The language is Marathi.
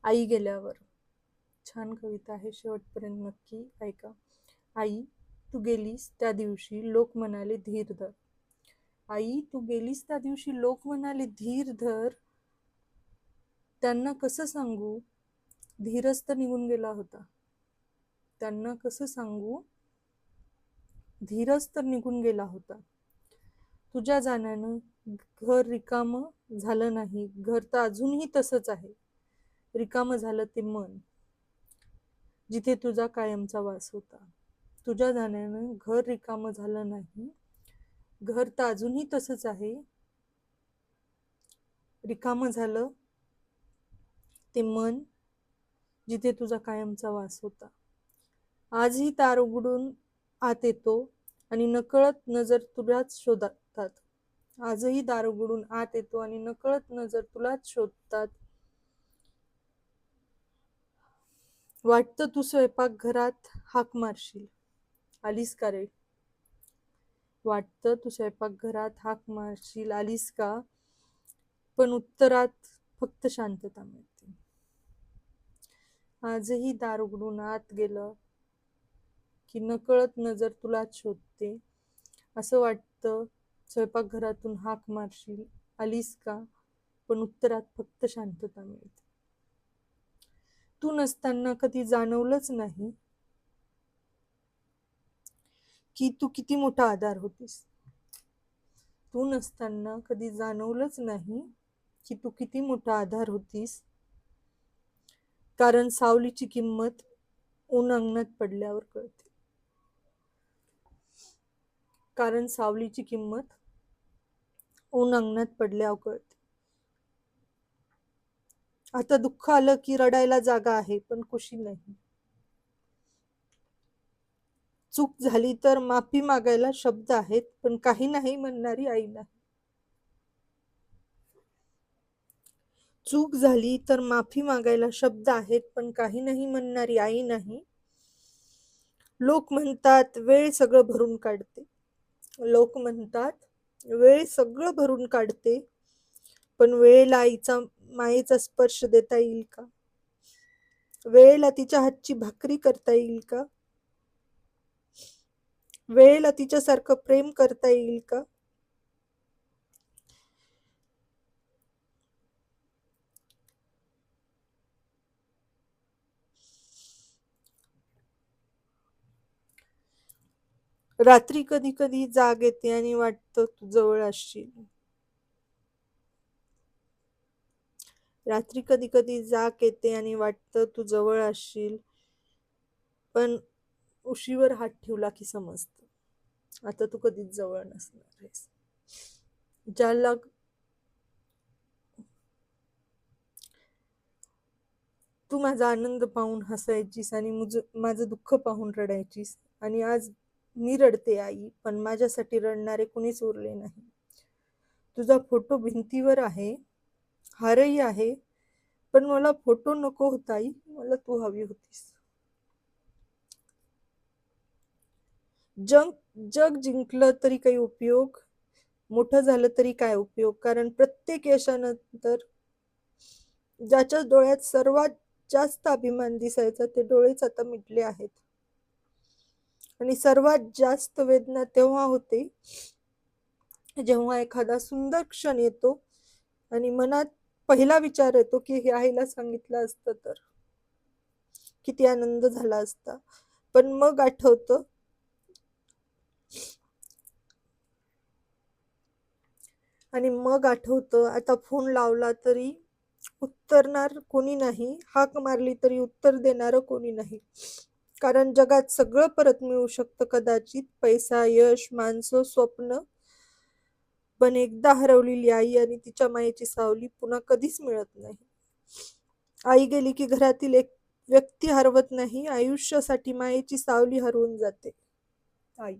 आई गेल्यावर. छान कविता आहे, शेवटपर्यंत नक्की ऐका. आई, तू गेलीस त्या दिवशी लोक म्हणाले धीर धर. आई, तू गेलीस त्या दिवशी लोक म्हणाले धीर धर. त्यांना कसं सांगू, धीरच तर निघून गेला होता. त्यांना कसं सांगू, धीरच तर निघून गेला होता. तुझ्या जाण्यानं घर रिकामं झालं नाही, घर तर अजूनही तसंच आहे. रिकामं झालं ते मन, जिथे तुझा कायमचा वास होता. तुझ्या जाण्यानं घर रिकामं झालं नाही, घर तर अजूनही तसंच आहे. रिकामं झालं ते मन, जिथे तुझा कायमचा वास होता. आजही दार उघडून आत येतो आणि नकळत नजर तुलाच शोधतात. आजही दार उघडून आत येतो आणि नकळत नजर तुलाच शोधतात. वाटतं तू स्वयंपाकघरात हाक मारशील, आलीस का रे. वाटतं तू स्वयंपाकघरात हाक मारशील, आलीस का. पण उत्तरात फक्त शांतता मिळते. आजही दार उघडून आत गेलं की नकळत नजर तुलाच शोधते. असं वाटतं स्वयंपाकघरातून हाक मारशील, आलीस का. पण उत्तरात फक्त शांतता मिळते. तू नसताना कधी जाणवलंच नाही की तू किती मोठा आधार होतीस. तू नसताना कधी जाणवलंच नाही की तू किती मोठा आधार होतीस. कारण सावलीची किंमत ऊन अंगणात पडल्यावर कळते. कारण सावलीची किंमत ऊन अंगणात पडल्यावर कळते. आता दुःख आलं की रडायला जागा आहे, पण कुशी नाही. चूक झाली तर माफी मागायला शब्द आहेत, पण काही नाही म्हणणारी आई नाही. चूक झाली तर माफी मागायला शब्द आहेत, पण काही नाही म्हणणारी आई नाही. लोक म्हणतात वेळ सगळं भरून काढते. लोक म्हणतात वेळ सगळं भरून काढते, पण वेळेला आईचा मायेचा स्पर्श देता येईल का. वेळेला तिच्या हातची भाकरी करता येईल का. वेळेला तिच्यासारखं प्रेम करता येईल का. रात्री कधी कधी जाग येते आणि वाटतं तू जवळ असशील. रात्री कधी कधी जाग येते आणि वाटतं तू जवळ असशील. पण उशीवर हात ठेवला की समजतं आता तू कधीच जवळ नसणार आहेस. ज्याला तू माझा आनंद पाहून हसायचीस आणि माझं दुःख पाहून रडायचीस. आणि आज मी रडते आई, पण माझ्यासाठी रडणारे कुणीच उरले नाही. तुझा फोटो भिंतीवर आहे, हारही आहे, पण मला फोटो नको होता आई, मला तू हवी होतीस. जग जग जिंकलं तरी काही उपयोग, मोठं झालं तरी काय उपयोग. कारण प्रत्येक यशानंतर ज्याच्या डोळ्यात सर्वात जास्त अभिमान दिसायचा ते डोळेच आता मिटले आहेत. आणि सर्वात जास्त वेदना तेव्हा होते जेव्हा एखादा सुंदर क्षण येतो आणि मनात पहिला विचार येतो की हे आईला सांगितलं असतं तर किती आनंद झाला असता. पण मग आठवतं आता फोन लावला तरी उत्तरणार कोणी नाही, हाक मारली तरी उत्तर देणार कोणी नाही. कारण जगात सगळं परत मिळू शकतं कदाचित, पैसा, यश, माणसं, स्वप्न, पण एकदा हरवलेली आई आणि तिच्या मायेची सावली पुन्हा कधीच मिळत नाही. आई गेली की घरातील एक व्यक्ती हरवत नाही, आयुष्यासाठी मायेची सावली हरवून जाते. आई.